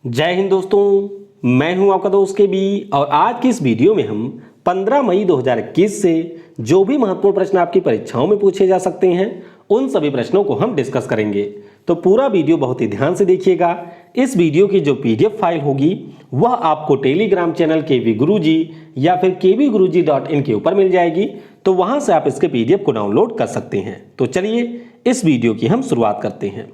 जय हिंद दोस्तों, मैं हूं आपका दोस्त के बी और आज की इस वीडियो में हम 15 मई 2021 से जो भी महत्वपूर्ण प्रश्न आपकी परीक्षाओं में पूछे जा सकते हैं उन सभी प्रश्नों को हम डिस्कस करेंगे। तो पूरा वीडियो बहुत ही ध्यान से देखिएगा। इस वीडियो की जो पीडीएफ फाइल होगी वह आपको टेलीग्राम चैनल केवी गुरुजी या फिर kvguruji.in के ऊपर मिल जाएगी, तो वहां से आप इसके पीडीएफ को डाउनलोड कर सकते हैं। तो चलिए इस वीडियो की हम शुरुआत करते हैं।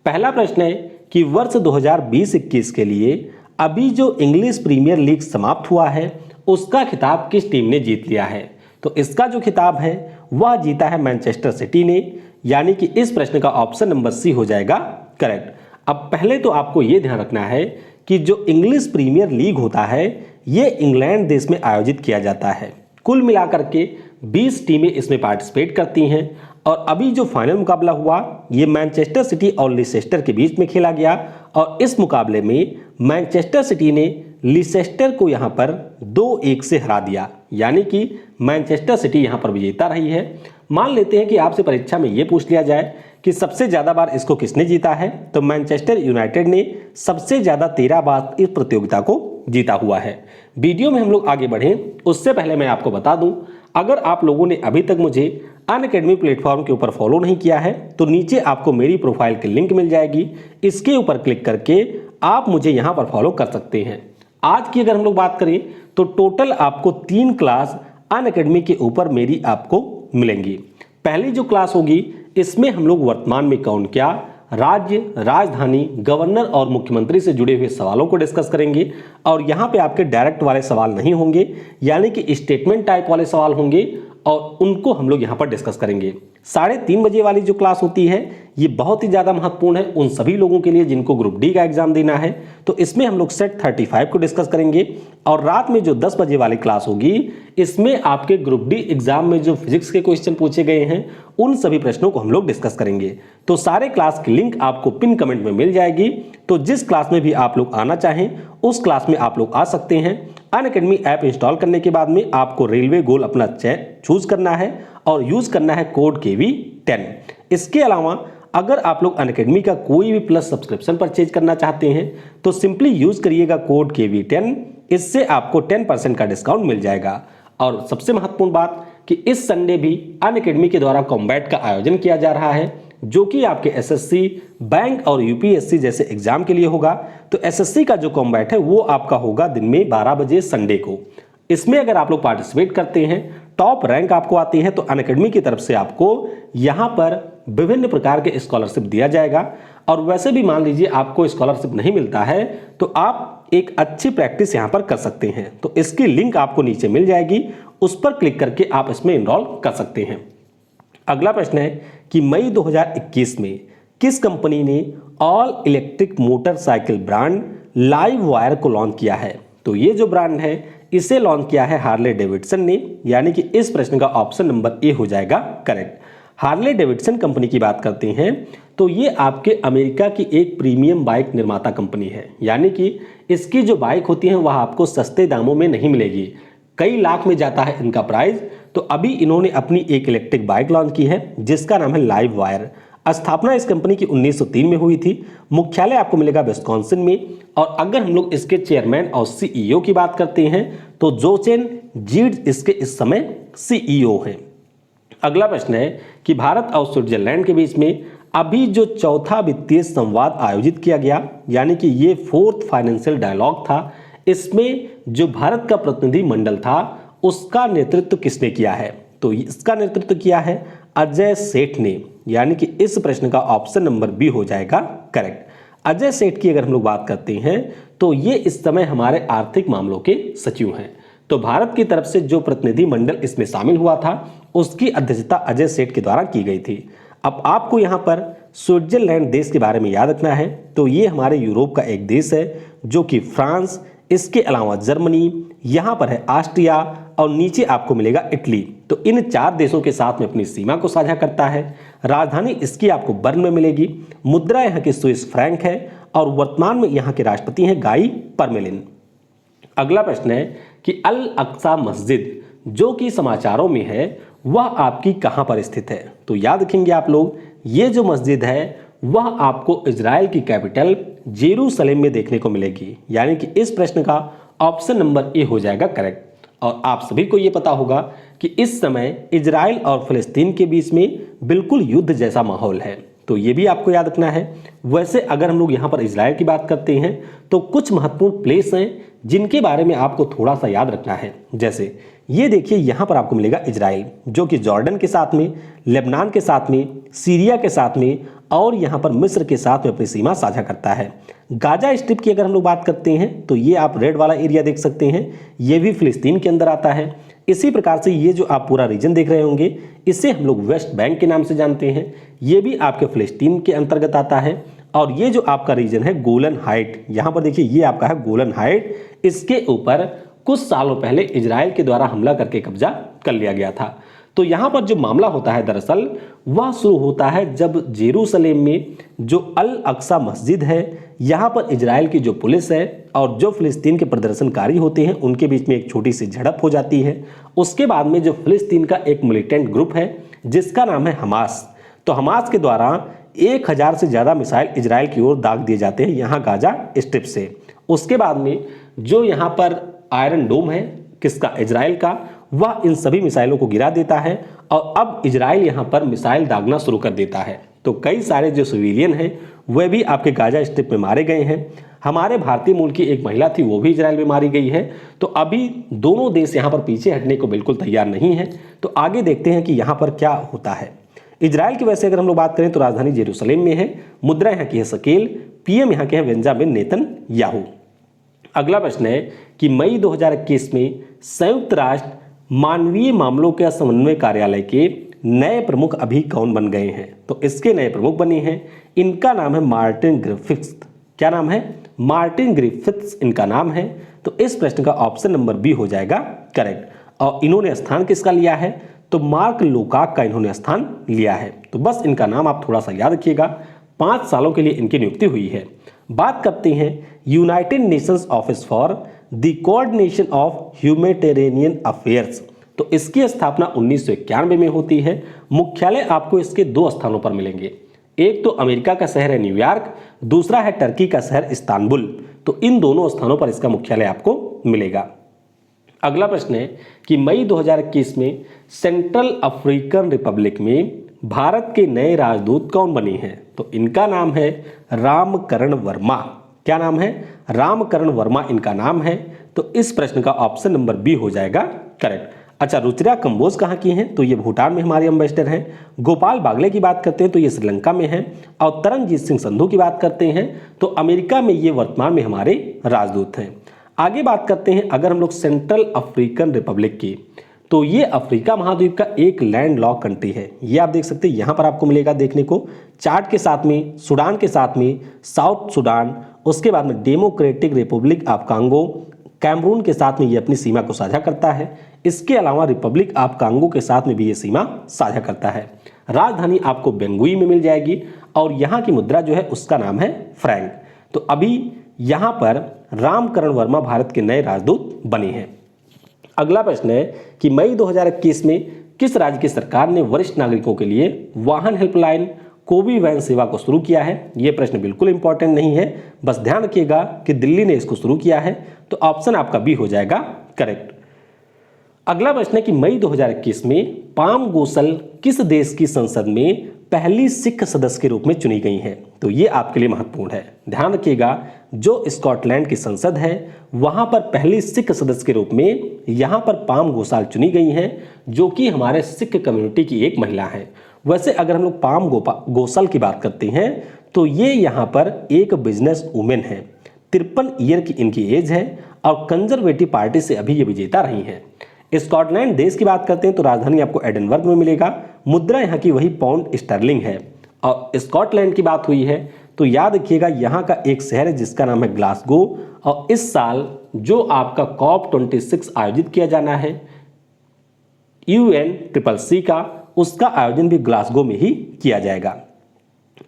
पहला प्रश्न है कि वर्ष 2020-21 के लिए अभी जो इंग्लिश प्रीमियर लीग समाप्त हुआ है उसका खिताब किस टीम ने जीत लिया है। तो इसका जो खिताब है वह जीता है मैनचेस्टर सिटी ने, यानी कि इस प्रश्न का ऑप्शन नंबर सी हो जाएगा करेक्ट। अब पहले तो आपको यह ध्यान रखना है कि जो इंग्लिश प्रीमियर लीग होता है ये इंग्लैंड देश में आयोजित किया जाता है। कुल मिलाकर के 20 टीमें इसमें पार्टिसिपेट करती हैं और अभी जो फाइनल मुकाबला हुआ ये मैनचेस्टर सिटी और लीसेस्टर के बीच में खेला गया और इस मुकाबले में मैनचेस्टर सिटी ने लीसेस्टर को यहां पर 2-1 से हरा दिया, यानी कि मैनचेस्टर सिटी यहां पर विजेता रही है। मान लेते हैं कि आपसे परीक्षा में यह पूछ लिया जाए कि सबसे ज्यादा बार इसको किसने जीता है, तो मैनचेस्टर यूनाइटेड ने सबसे ज्यादा 13 बार इस प्रतियोगिता को जीता हुआ है। वीडियो में हम लोग आगे बढ़ें उससे पहले मैं आपको बता दूं, अगर आप लोगों ने अभी तक मुझे अनअकैडमी प्लेटफॉर्म के ऊपर फॉलो नहीं किया है तो नीचे आपको मेरी प्रोफाइल की लिंक मिल जाएगी, इसके ऊपर क्लिक करके आप मुझे यहां पर फॉलो कर सकते हैं। आज की अगर हम लोग बात करें तो टोटल आपको 3 क्लास अनअकैडमी के ऊपर मेरी आपको मिलेंगी। पहली जो क्लास होगी इसमें हम लोग वर्तमान में कौन क्या, राज्य, राजधानी, गवर्नर और मुख्यमंत्री से जुड़े हुए सवालों को डिस्कस करेंगे और यहां पे आपके डायरेक्ट वाले सवाल नहीं होंगे, यानी कि स्टेटमेंट टाइप वाले सवाल होंगे और उनको हम लोग यहां पर डिस्कस करेंगे। 3:30 बजे वाली जो क्लास होती है ये बहुत ही ज्यादा महत्वपूर्ण है उन सभी लोगों के लिए जिनको ग्रुप डी का एग्जाम देना है, तो इसमें हम लोग सेट 35 को डिस्कस करेंगे। और रात में जो 10 बजे वाली क्लास होगी इसमें आपके ग्रुप डी एग्जाम में जो फिजिक्स के क्वेश्चन पूछे गए हैं उन सभी प्रश्नों को हम लोग डिस्कस करेंगे। तो सारे क्लास की लिंक आपको पिन कमेंट में मिल जाएगी, तो जिस क्लास में भी आप लोग आना चाहें उस क्लास में आप लोग आ सकते हैं। अनअकैडमी ऐप इंस्टॉल करने के बाद में आपको रेलवे गोल अपना चूज करना है और यूज करना है कोड KV10। इसके अलावा अगर आप लोग अनअकैडमी का कोई भी प्लस सब्सक्रिप्शन परचेज करना चाहते हैं तो सिंपली यूज करिएगा कोड KV10, इससे आपको 10% का डिस्काउंट मिल जाएगा। और सबसे महत्वपूर्ण बात कि इस संडे भी अनअकैडमी के द्वारा कॉम्बैट का आयोजन किया जा रहा है जो कि आपके SSC, बैंक और UPSC जैसे एग्जाम के लिए होगा। तो SSC का जो कॉम्बैट है वो आपका होगा दिन में 12 बजे संडे को। इसमें अगर आप लोग पार्टिसिपेट करते हैं, टॉप रैंक आपको आती है, तो अनअकैडमी की तरफ से आपको यहां पर विभिन्न प्रकार के स्कॉलरशिप दिया जाएगा। और वैसे भी मान लीजिए आपको स्कॉलरशिप नहीं मिलता है तो आप एक अच्छी प्रैक्टिस यहां पर कर सकते हैं, तो इसकी लिंक आपको नीचे मिल जाएगी, उस पर क्लिक करके आप इसमें इनरोल कर सकते हैं। अगला प्रश्न है कि मई 2021 में किस कंपनी ने all electric motorcycle brand live wire को लॉन्च किया है। तो ये जो ब्रांड है इसे लॉन्च किया है हार्ले डेविडसन ने, यानी कि इस प्रश्न का ऑप्शन नंबर ए हो जाएगा करेक्ट। हार्ले डेविडसन कंपनी की बात करते हैं तो ये आपके अमेरिका की एक प्रीमियम बाइक निर्माता कंपनी है, यानी कि इसकी जो बाइक होती है वह आपको सस्ते दामों में नहीं मिलेगी, कई लाख में जाता है इनका प्राइस। तो अभी इन्होंने अपनी एक इलेक्ट्रिक बाइक लॉन्च की है जिसका नाम है लाइव वायर। स्थापना इस कंपनी की 1903 में हुई थी। मुख्यालय आपको मिलेगा विस्कॉन्सिन में। और अगर हम लोग इसके चेयरमैन और CEO की बात करते हैं तो जोचेन जीड इसके इस समय CEO हैं। अगला प्रश्न है कि भारत और स्विट्जरलैंड के बीच में अभी जो चौथा वित्तीय संवाद आयोजित किया गया, यानी कि ये 4th फाइनेंशियल डायलॉग था, इसमें जो भारत का प्रतिनिधि मंडल था उसका नेतृत्व किसने किया है। तो इसका नेतृत्व किया है अजय सेठ ने, यानी कि इस प्रश्न का ऑप्शन नंबर बी हो जाएगा करेक्ट। अजय सेठ की अगर हम लोग बात करते हैं तो ये इस समय हमारे आर्थिक मामलों के सचिव हैं। तो भारत की तरफ से जो प्रतिनिधि मंडल इसमें शामिल हुआ था उसकी अध्यक्षता अजय सेठ के द्वारा की गई थी। अब आपको यहाँ पर स्विट्जरलैंड देश के बारे में याद रखना है, तो ये हमारे यूरोप का एक देश है जो कि फ्रांस, इसके अलावा जर्मनी, यहाँ पर है ऑस्ट्रिया और नीचे आपको मिलेगा इटली। तो इन 4 देशों के साथ में अपनी सीमा को साझा करता है। राजधानी इसकी आपको बर्न में मिलेगी। मुद्रा यहाँ की स्विस फ्रैंक है और वर्तमान में यहाँ के राष्ट्रपति हैं गाई परमेलिन। अगला प्रश्न है कि अल अक्सा मस्जिद जो कि समाचारों में है वह आपकी कहां पर स्थित है। तो याद रखेंगे आप लोग, ये जो मस्जिद है वह आपको इजराइल की कैपिटल जेरूशलेम में देखने को मिलेगी। यानी कि इस प्रश्न का ऑप्शन नंबर ए हो जाएगा करेक्ट। और आप सभी को यह पता होगा कि इस समय इजराइल और फिलिस्तीन के बीच में बिल्कुल युद्ध जैसा माहौल है, तो ये भी आपको याद रखना है। वैसे अगर हम लोग यहाँ पर इजराइल की बात करते हैं तो कुछ महत्वपूर्ण प्लेस हैं जिनके बारे में आपको थोड़ा सा याद रखना है। जैसे ये देखिए, यहाँ पर आपको मिलेगा इजराइल, जो कि जॉर्डन के साथ में, लेबनान के साथ में, सीरिया के साथ में और यहाँ पर मिस्र के साथ में अपनी सीमा साझा करता है। गाजा स्ट्रिप की अगर हम लोग बात करते हैं तो ये आप रेड वाला एरिया देख सकते हैं, ये भी फिलिस्तीन के अंदर आता है। इसी प्रकार से ये जो आप पूरा रीजन देख रहे होंगे, इसे हम लोग वेस्ट बैंक के नाम से जानते हैं, ये भी आपके फिलिस्तीन के अंतर्गत आता है। और ये जो आपका रीजन है गोलन हाइट, यहाँ पर देखिए ये आपका है गोलन हाइट, इसके ऊपर कुछ सालों पहले इजराइल के द्वारा हमला करके कब्जा कर लिया गया था। तो यहाँ पर जो मामला होता है दरअसल वह शुरू होता है जब जेरूशलेम में जो अल अक्सा मस्जिद है, यहाँ पर इजराइल की जो पुलिस है और जो फिलिस्तीन के प्रदर्शनकारी होते हैं उनके बीच में एक छोटी सी झड़प हो जाती है। उसके बाद में जो फिलिस्तीन का एक मिलिटेंट ग्रुप है जिसका नाम है हमास, तो हमास के द्वारा 1000 से ज़्यादा मिसाइल इजराइल की ओर दाग दिए जाते हैं यहाँ गाजा स्ट्रिप से। उसके बाद में जो यहाँ पर आयरन डोम है किसका, इजराइल का, वह इन सभी मिसाइलों को गिरा देता है और अब इजराइल यहाँ पर मिसाइल दागना शुरू कर देता है। तो कई सारे जो सिविलियन हैं वह भी आपके गाजा स्ट्रिप में मारे गए हैं। हमारे भारतीय मूल की एक महिला थी, वो भी इजराइल में मारी गई है। तो अभी दोनों देश यहाँ पर पीछे हटने को बिल्कुल तैयार नहीं है। तो आगे देखते हैं कि यहाँ पर क्या होता है। इजराइल की वैसे अगर हम लोग बात करें तो राजधानी जेरूशलेम में है, मुद्रा यहाँ की है शकेल, पीएम यहाँ के हैं बेंजामिन नेतन्याहू। अगला प्रश्न है कि मई 2021 में संयुक्त राष्ट्र मानवीय मामलों के समन्वय कार्यालय के नए प्रमुख अभी कौन बन गए हैं? तो इसके नए प्रमुख बने हैं, इनका नाम है मार्टिन ग्रिफिथ्स। क्या नाम है? मार्टिन ग्रिफिथ्स इनका नाम है। तो इस प्रश्न का ऑप्शन नंबर बी हो जाएगा करेक्ट। और इन्होंने स्थान किसका लिया है? तो मार्क लोकाक का इन्होंने स्थान लिया है। तो बस इनका नाम आप थोड़ा सा याद रखिएगा, 5 सालों के लिए इनकी नियुक्ति हुई है। बात करते हैं United Nations office for the coordination of humanitarian affairs. तो इसकी स्थापना 1991 में होती है। मुख्यालय आपको इसके 2 स्थानों पर मिलेंगे, एक तो अमेरिका का शहर है न्यूयॉर्क, दूसरा है टर्की का शहर इस्तांबुल। तो इन दोनों स्थानों पर इसका मुख्यालय आपको मिलेगा। अगला प्रश्न है कि मई 2021 में सेंट्रल अफ्रीकन रिपब्लिक में भारत के नए राजदूत कौन बने हैं? तो इनका नाम है रामकरण वर्मा। क्या नाम है? रामकरण वर्मा इनका नाम है। तो इस प्रश्न का ऑप्शन नंबर बी हो जाएगा करेक्ट। अच्छा, रुचिरा कंबोज कहाँ की हैं? तो ये भूटान में हमारे एम्बेसडर हैं। गोपाल बागले की बात करते हैं तो ये श्रीलंका में हैं। और तरनजीत सिंह संधू की बात करते हैं तो अमेरिका में ये वर्तमान में हमारे राजदूत हैं। आगे बात करते हैं अगर हम लोग सेंट्रल अफ्रीकन रिपब्लिक की, तो ये अफ्रीका महाद्वीप का एक लैंड लॉक कंट्री है। ये आप देख सकते हैं, यहाँ पर आपको मिलेगा देखने को चार्ट के साथ में, सूडान के साथ में, साउथ सूडान, उसके बाद में democratic republic of Congo, Cameroon के साथ में ये अपनी सीमा को साझा करता है। इसके अलावा रिपब्लिक ऑफ कांगो के साथ में भी ये सीमा साझा करता है। राजधानी आपको बेंगुई में मिल जाएगी और यहाँ की मुद्रा जो है उसका नाम है फ्रैंक। तो अभी यहाँ पर रामकरण वर्मा भारत के नए राजदूत बने हैं। अगला प्रश्न है कि मई 2021 में किस राज्य की सरकार ने वरिष्ठ नागरिकों के लिए वाहन हेल्पलाइन कोवी वैन सेवा को शुरू किया है? यह प्रश्न बिल्कुल इंपॉर्टेंट नहीं है, बस ध्यान रखिएगा कि दिल्ली ने इसको शुरू किया है। तो ऑप्शन आपका बी हो जाएगा करेक्ट। अगला प्रश्न है कि मई 2021 में पाम गोसल किस देश की संसद में पहली सिख सदस्य के रूप में चुनी गई हैं? तो ये आपके लिए महत्वपूर्ण है, ध्यान रखिएगा। जो स्कॉटलैंड की संसद है वहां पर पहली सिख सदस्य के रूप में यहां पर पाम गोसाल चुनी गई हैं, जो कि हमारे सिख कम्युनिटी की एक महिला है। वैसे अगर हम लोग पाम गोसल की बात करते हैं तो ये यहाँ पर एक बिजनेस वुमेन है, 53 ईयर की इनकी एज है और कंजर्वेटिव पार्टी से अभी ये विजेता रही हैं। स्कॉटलैंड देश की बात करते हैं तो राजधानी आपको एडिनबर्ग में मिलेगा। मुद्रा यहाँ की वही पाउंड स्टर्लिंग है। और स्कॉटलैंड की बात हुई है तो याद रखिएगा यहाँ का एक शहर है जिसका नाम है ग्लासगो। और इस साल जो आपका COP26 आयोजित किया जाना है UNCCC का, उसका आयोजन भी ग्लासगो में ही किया जाएगा।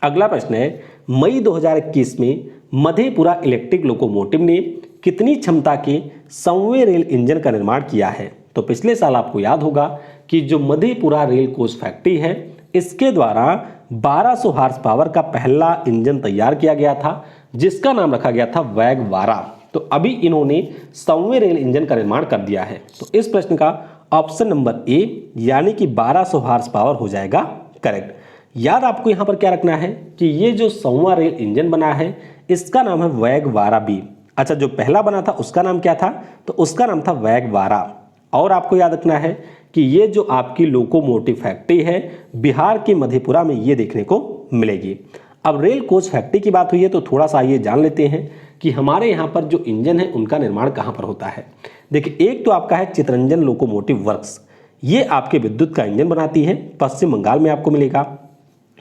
अगला प्रश्न है मई 2021 में मधेपुरा इलेक्ट्रिक लोकोमोटिव ने कितनी क्षमता के संवे रेल इंजन का निर्माण किया है? तो पिछले साल आपको याद होगा कि जो मधेपुरा रेल कोच फैक्ट्री है इसके द्वारा 1200 हॉर्स पावर का पहला इंजन तैयार किया गया था, जिसका नाम रखा गया था वैगवारा। तो अभी इन्होंने 100वें रेल इंजन का निर्माण कर दिया है। तो इस प्रश्न का ऑप्शन नंबर ए यानी कि 1200 हॉर्स पावर हो जाएगा करेक्ट। याद आपको यहां पर क्या रखना है कि ये जो 100वां रेल इंजन बना है इसका नाम है वैगवारा बी। अच्छा, जो पहला बना था उसका नाम क्या था? तो उसका नाम था वैगवारा। और आपको याद रखना है कि ये जो आपकी लोकोमोटिव फैक्ट्री है बिहार के मधेपुरा में ये देखने को मिलेगी। अब रेल कोच फैक्ट्री की बात हुई है तो थोड़ा सा ये जान लेते हैं कि हमारे यहाँ पर जो इंजन है उनका निर्माण कहाँ पर होता है। देखिए, एक तो आपका है चितरंजन लोकोमोटिव वर्क्स, ये आपके विद्युत का इंजन बनाती है, पश्चिम बंगाल में आपको मिलेगा।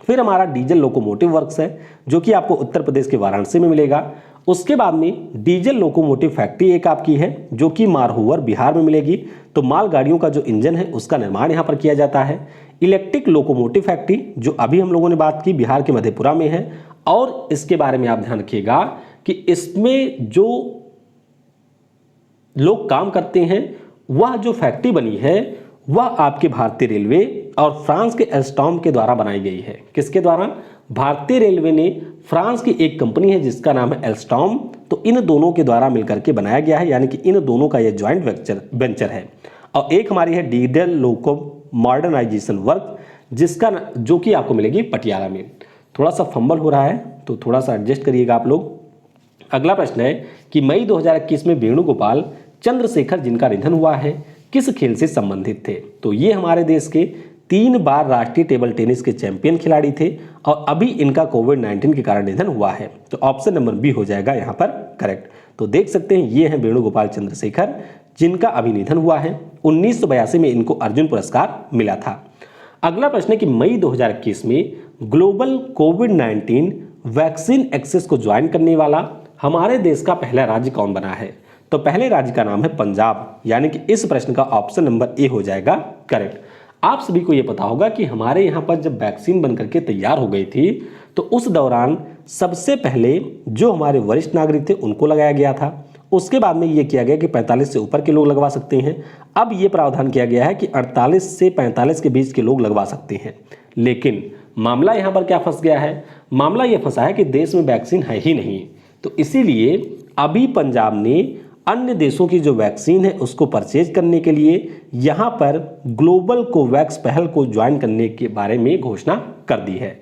फिर हमारा डीजल लोकोमोटिव वर्क्स है जो कि आपको उत्तर प्रदेश के वाराणसी में मिलेगा। उसके बाद में डीजल लोकोमोटिव फैक्ट्री एक आपकी है जो कि मारहुवर बिहार में मिलेगी। तो मालगाड़ियों का जो इंजन है उसका निर्माण यहाँ पर किया जाता है। इलेक्ट्रिक लोकोमोटिव फैक्ट्री जो अभी हम लोगों ने बात की बिहार के मधेपुरा में है। और इसके बारे में आप ध्यान रखिएगा कि इसमें जो लोग काम करते हैं वह जो फैक्ट्री बनी है वह आपके भारतीय रेलवे और फ्रांस के एल्स्टॉम के द्वारा बनाई गई है। किसके द्वारा? भारतीय रेलवे ने फ्रांस की एक कंपनी है जिसका नाम है एल्स्टॉम, तो इन दोनों के द्वारा मिलकर के बनाया गया है, यानी कि इन दोनों का यह ज्वाइंट वेंचर है। और एक हमारी है डीजल लोको मॉडर्नाइजेशन वर्क जिसका जो कि आपको मिलेगी पटियाला में। थोड़ा सा फंबल हो रहा है तो थोड़ा सा एडजस्ट करिएगा आप लोग। अगला प्रश्न है कि मई 2021 में वेणुगोपाल चंद्रशेखर जिनका निधन हुआ है किस खेल से संबंधित थे? तो ये हमारे देश के 3 बार राष्ट्रीय टेबल टेनिस के चैंपियन खिलाड़ी थे और अभी इनका कोविड-19 के कारण निधन हुआ है। तो ऑप्शन नंबर बी हो जाएगा यहाँ पर करेक्ट। तो देख सकते हैं ये हैं वेणुगोपाल चंद्रशेखर जिनका अभी निधन हुआ है। 1982 में इनको अर्जुन पुरस्कार मिला था। अगला प्रश्न है कि मई 2021 में ग्लोबल कोविड-19 वैक्सीन एक्सेस को ज्वाइन करने वाला हमारे देश का पहला राज्य कौन बना है? तो पहले राज्य का नाम है पंजाब, यानी कि इस प्रश्न का ऑप्शन नंबर ए हो जाएगा करेक्ट। आप सभी को यह पता होगा कि हमारे यहाँ पर जब वैक्सीन बनकर के तैयार हो गई थी तो उस दौरान सबसे पहले जो हमारे वरिष्ठ नागरिक थे उनको लगाया गया था। उसके बाद में ये किया गया कि 45 से ऊपर के लोग लगवा सकते हैं। अब ये प्रावधान किया गया है कि 48 से 45 के बीच के लोग लगवा सकते हैं। लेकिन मामला यहाँ पर क्या फंस गया है? मामला ये फंसा है कि देश में वैक्सीन है ही नहीं, तो इसीलिए अभी पंजाब ने अन्य देशों की जो वैक्सीन है उसको परचेज करने के लिए यहाँ पर ग्लोबल कोवैक्स पहल को ज्वाइन करने के बारे में घोषणा कर दी है।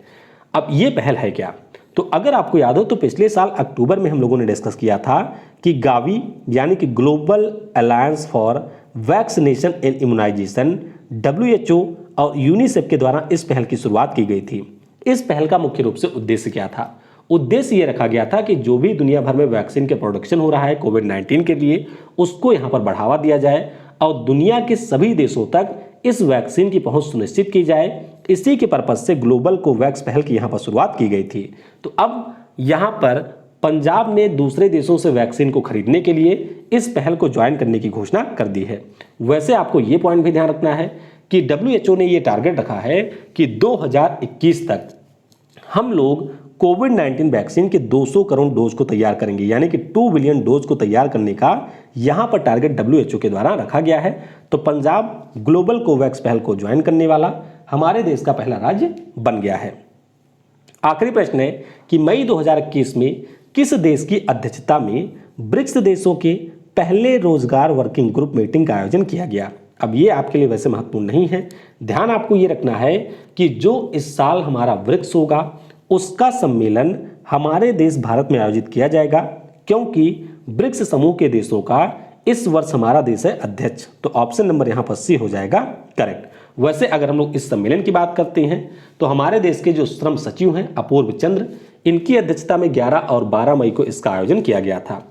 अब ये पहल है क्या? तो अगर आपको याद हो तो पिछले साल अक्टूबर में हम लोगों ने डिस्कस किया था कि गावी यानी कि global alliance for vaccination and immunisation WHO और यूनिसेफ के द्वारा इस पहल की शुरुआत की गई थी। इस पहल का मुख्य रूप से उद्देश्य क्या था? उद्देश्य ये रखा गया था कि जो भी दुनिया भर में वैक्सीन के प्रोडक्शन हो रहा है कोविड-19 के लिए उसको यहाँ पर बढ़ावा दिया जाए और दुनिया के सभी देशों तक इस वैक्सीन की पहुंच सुनिश्चित की जाए। इसी के पर्पज से ग्लोबल कोवैक्स पहल की यहाँ पर शुरुआत की गई थी। तो अब यहाँ पर पंजाब ने दूसरे देशों से वैक्सीन को खरीदने के लिए इस पहल को ज्वाइन करने की घोषणा कर दी है। वैसे आपको ये पॉइंट भी ध्यान रखना है कि WHO ने ये टारगेट रखा है कि 2021 तक हम लोग कोविड-19 वैक्सीन के 200 करोड़ डोज को तैयार करेंगे, यानी कि 2 बिलियन डोज को तैयार करने का यहां पर टारगेट WHO के द्वारा रखा गया है। तो पंजाब ग्लोबल कोवैक्स पहल को ज्वाइन करने वाला हमारे देश का पहला राज्य बन गया है। आखिरी प्रश्न है कि मई 2021 में किस देश की अध्यक्षता में ब्रिक्स देशों के पहले रोजगार वर्किंग ग्रुप मीटिंग का आयोजन किया गया? अब ये आपके लिए वैसे महत्वपूर्ण नहीं है। ध्यान आपको ये रखना है कि जो इस साल हमारा ब्रिक्स होगा उसका सम्मेलन हमारे देश भारत में आयोजित किया जाएगा, क्योंकि ब्रिक्स समूह के देशों का इस वर्ष हमारा देश है अध्यक्ष। तो ऑप्शन नंबर यहाँ पर सी हो जाएगा करेक्ट। वैसे अगर हम लोग इस सम्मेलन की बात करते हैं तो हमारे देश के जो श्रम सचिव हैं अपूर्व चंद्र, इनकी अध्यक्षता में 11 और 12 मई को इसका आयोजन किया गया था।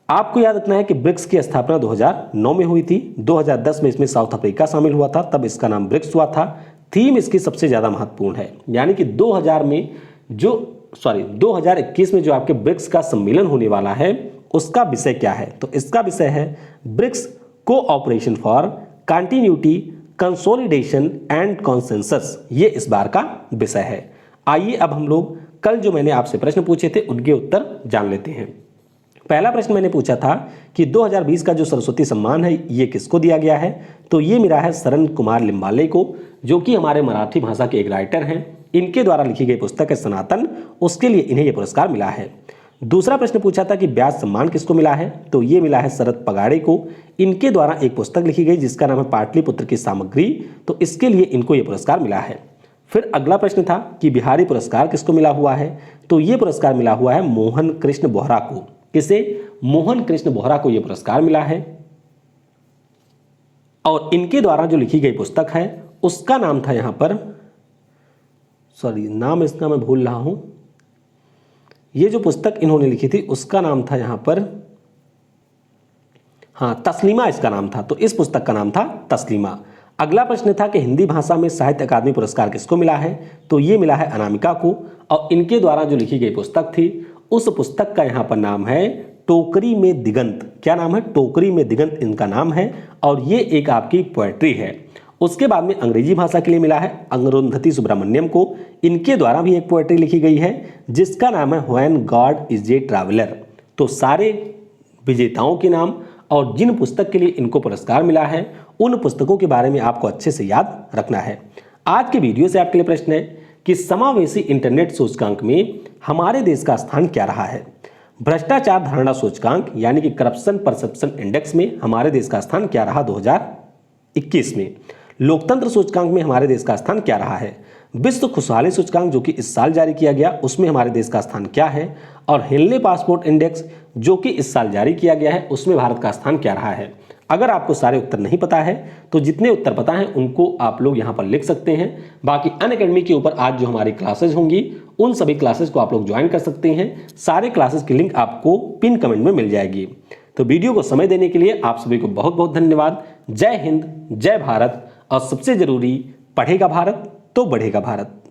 आपको याद रखना है कि ब्रिक्स की स्थापना 2009 में हुई थी। 2010 में इसमें साउथ अफ्रीका शामिल हुआ था, तब इसका नाम ब्रिक्स हुआ था। थीम इसकी सबसे ज्यादा महत्वपूर्ण है, यानी कि 2021 में जो आपके ब्रिक्स का सम्मेलन होने वाला है उसका विषय क्या है? तो इसका विषय है BRICS cooperation for continuity consolidation and consensus. ये इस बार का विषय है। आइए अब हम लोग कल जो मैंने आपसे प्रश्न पूछे थे उनके उत्तर जान लेते हैं। पहला प्रश्न मैंने पूछा था कि 2020 का जो सरस्वती सम्मान है ये किसको दिया गया है, तो ये मिला है शरण कुमार लिम्बाले को, जो कि हमारे मराठी भाषा के एक राइटर हैं। इनके द्वारा लिखी गई पुस्तक है सनातन, उसके लिए इन्हें यह पुरस्कार मिला है। दूसरा प्रश्न पूछा था कि व्यास सम्मान किसको मिला है, तो ये मिला है शरद पगाड़े को। इनके द्वारा एक पुस्तक लिखी गई जिसका नाम है पाटलिपुत्र की सामग्री, तो इसके लिए इनको ये पुरस्कार मिला है। फिर अगला प्रश्न था कि बिहारी पुरस्कार किसको मिला हुआ है, तो ये पुरस्कार मिला हुआ है मोहन कृष्ण बोहरा को। किसे? मोहन कृष्ण बोहरा को यह पुरस्कार मिला है। और इनके द्वारा जो लिखी गई पुस्तक है उसका नाम था यहां पर, सॉरी नाम इसका मैं भूल रहा हूं, ये जो पुस्तक इन्होंने लिखी थी उसका नाम था यहां पर, हाँ तस्लीमा इसका नाम था, तो इस पुस्तक का नाम था तस्लीमा। अगला प्रश्न था कि हिंदी भाषा में साहित्य अकादमी पुरस्कार किसको मिला है, तो ये मिला है अनामिका को। और इनके द्वारा जो लिखी गई पुस्तक थी उस पुस्तक का यहाँ पर नाम है टोकरी में दिगंत। क्या नाम है? टोकरी में दिगंत इनका नाम है, और ये एक आपकी पोएट्री है। उसके बाद में अंग्रेजी भाषा के लिए मिला है अरुंधति सुब्रमण्यम को। इनके द्वारा भी एक पोएट्री लिखी गई है जिसका नाम है when God is a traveller. तो सारे विजेताओं के नाम और जिन पुस्तक के लिए इनको पुरस्कार मिला है उन पुस्तकों के बारे में आपको अच्छे से याद रखना है। आज के वीडियो से आपके लिए प्रश्न है कि समावेशी इंटरनेट सूचकांक में हमारे देश का स्थान क्या रहा है। भ्रष्टाचार धारणा सूचकांक यानी कि करप्शन परसेप्शन इंडेक्स में हमारे देश का स्थान क्या रहा 2021 में। लोकतंत्र सूचकांक में हमारे देश का स्थान क्या रहा है। विश्व खुशहाली सूचकांक जो कि इस साल जारी किया गया उसमें हमारे देश का स्थान क्या है। और हेनले पासपोर्ट इंडेक्स जो कि इस साल जारी किया गया है उसमें भारत का स्थान क्या रहा है। अगर आपको सारे उत्तर नहीं पता है तो जितने उत्तर पता हैं उनको आप लोग यहाँ पर लिख सकते हैं। बाकी अनअकैडमी के ऊपर आज जो हमारी क्लासेज होंगी उन सभी क्लासेज को आप लोग ज्वाइन कर सकते हैं। सारे क्लासेज की लिंक आपको पिन कमेंट में मिल जाएगी। तो वीडियो को समय देने के लिए आप सभी को बहुत बहुत धन्यवाद। जय हिंद, जय भारत, और सबसे जरूरी, पढ़ेगा भारत तो बढ़ेगा भारत।